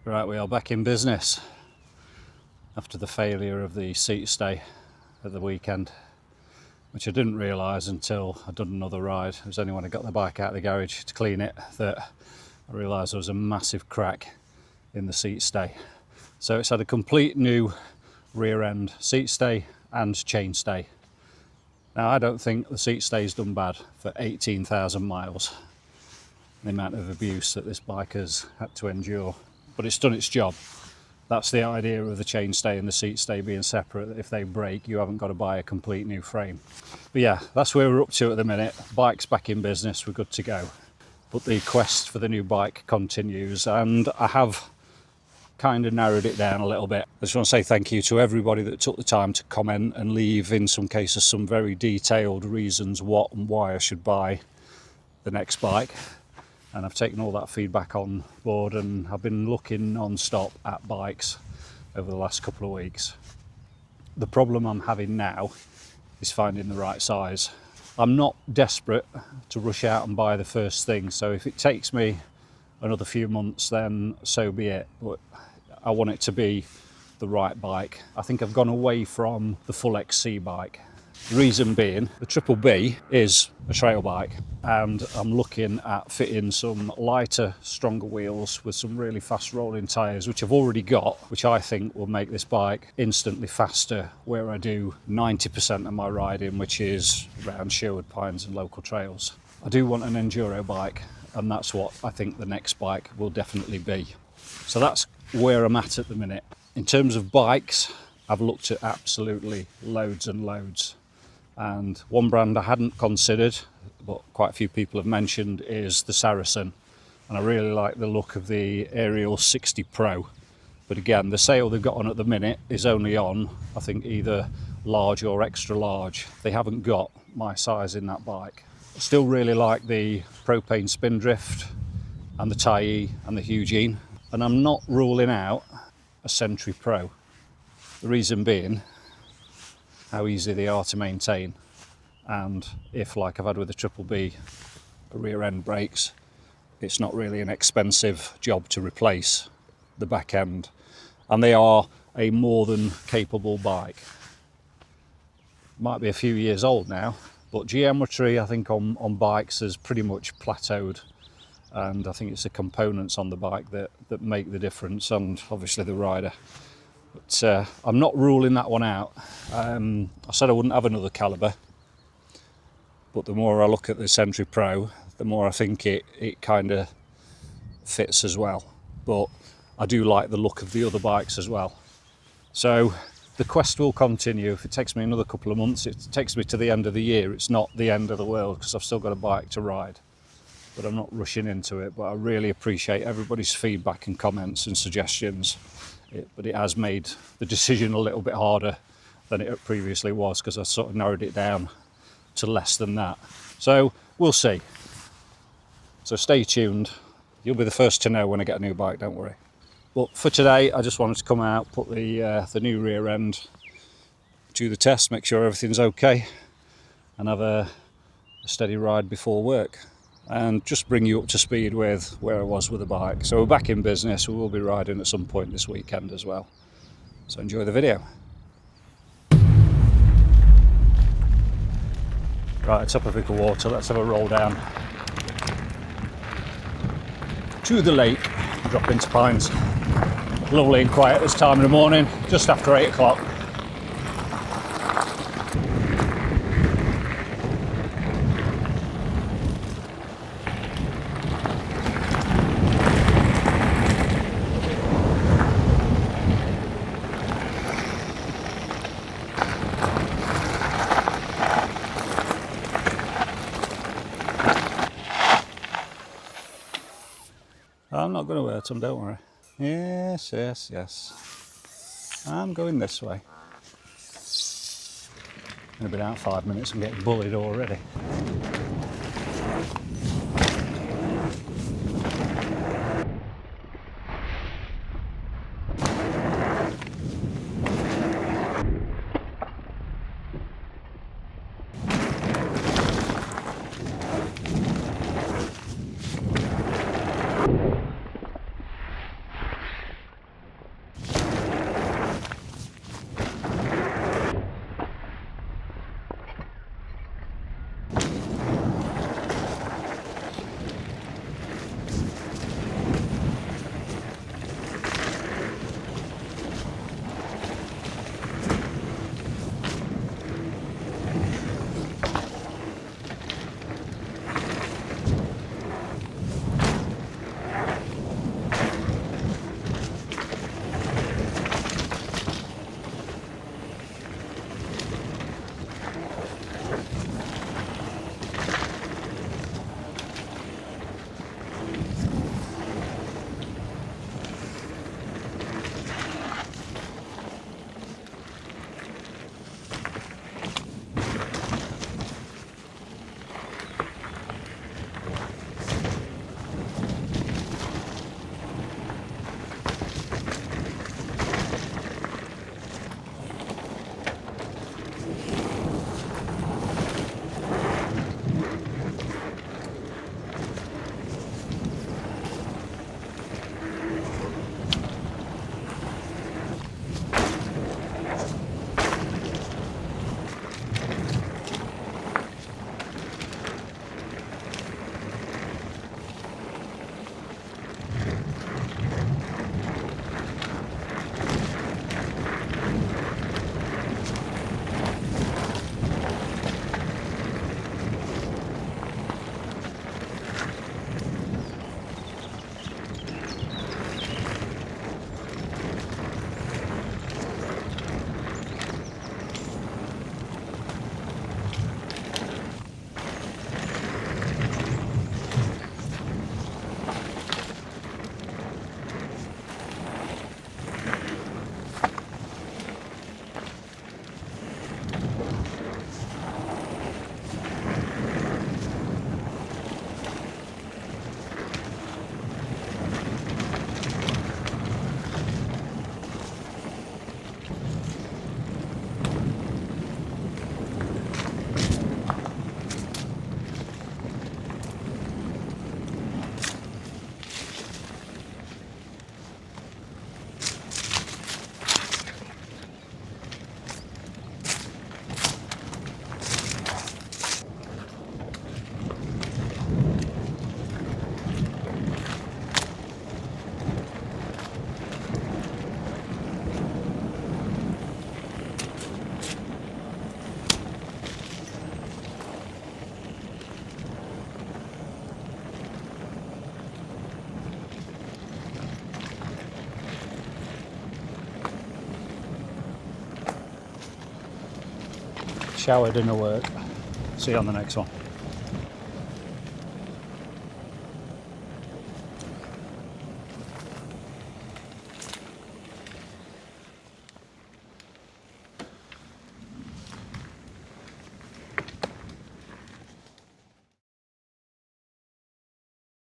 Right, we are back in business after the failure of the seat stay at the weekend, which I didn't realise until I'd done another ride. It was only when I got the bike out of the garage to clean it that I realised there was a massive crack in the seat stay. So it's had a complete new rear end seat stay and chain stay. Now, I don't think the seat stay's done bad for 18,000 miles, the amount of abuse that this bike has had to endure, but it's done its job. That's the idea of the chain stay and the seat stay being separate, that if they break you haven't got to buy a complete new frame. But yeah, that's where we're up to at the minute. Bike's back in business, we're good to go. But the quest for the new bike continues, and I have kind of narrowed it down a little bit. I just want to say thank you to everybody that took the time to comment and leave, in some cases, some very detailed reasons what and why I should buy the next bike. And I've taken all that feedback on board, and I've been looking non-stop at bikes over the last couple of weeks. The problem I'm having now is finding the right size. I'm not desperate to rush out and buy the first thing, so if it takes me another few months, then so be it. But I want it to be the right bike. I think I've gone away from the full XC bike. The reason being, the Triple B is a trail bike, and I'm looking at fitting some lighter, stronger wheels with some really fast rolling tyres, which I've already got, which I think will make this bike instantly faster where I do 90% of my riding, which is around Sherwood Pines and local trails. I do want an enduro bike, and that's what I think the next bike will definitely be. So that's where I'm at the minute. In terms of bikes, I've looked at absolutely loads and loads. And one brand I hadn't considered, but quite a few people have mentioned, is the Saracen. And I really like the look of the Aerial 60 Pro. But again, the sale they've got on at the minute is only on, I think, either large or extra large. They haven't got my size in that bike. I still really like the propane Spindrift and the Tyee and the Eugene. And I'm not ruling out a Sentry Pro. The reason being how easy they are to maintain, and if, like I've had with the Triple B, a rear end breaks, it's not really an expensive job to replace the back end, and they are a more than capable bike. Might be a few years old now, but geometry, I think, on bikes has pretty much plateaued, and I think it's the components on the bike that make the difference, and obviously the rider. But I'm not ruling that one out. I said I wouldn't have another Calibre, but the more I look at the Sentry Pro, the more I think it kind of fits as well. But I do like the look of the other bikes as well. So the quest will continue. If it takes me another couple of months, it takes me to the end of the year. It's not the end of the world, because I've still got a bike to ride. But I'm not rushing into it. But I really appreciate everybody's feedback and comments and suggestions. But it has made the decision a little bit harder than it previously was, because I sort of narrowed it down to less than that. So we'll see. So stay tuned. You'll be the first to know when I get a new bike, don't worry. But for today, I just wanted to come out, put the new rear end to the test, make sure everything's okay, and have a steady ride before work, and just bring you up to speed with where I was with the bike. So we're back in business. We will be riding at some point this weekend as well. So enjoy the video. Right, top of Vicar Water, let's have a roll down to the lake, drop into Pines. Lovely and quiet this time of the morning, just after 8 o'clock. I'm not going to hurt them, don't worry. Yes, yes, yes. I'm going this way. I've been out 5 minutes and getting bullied already. shower dinner work. See you on the next one.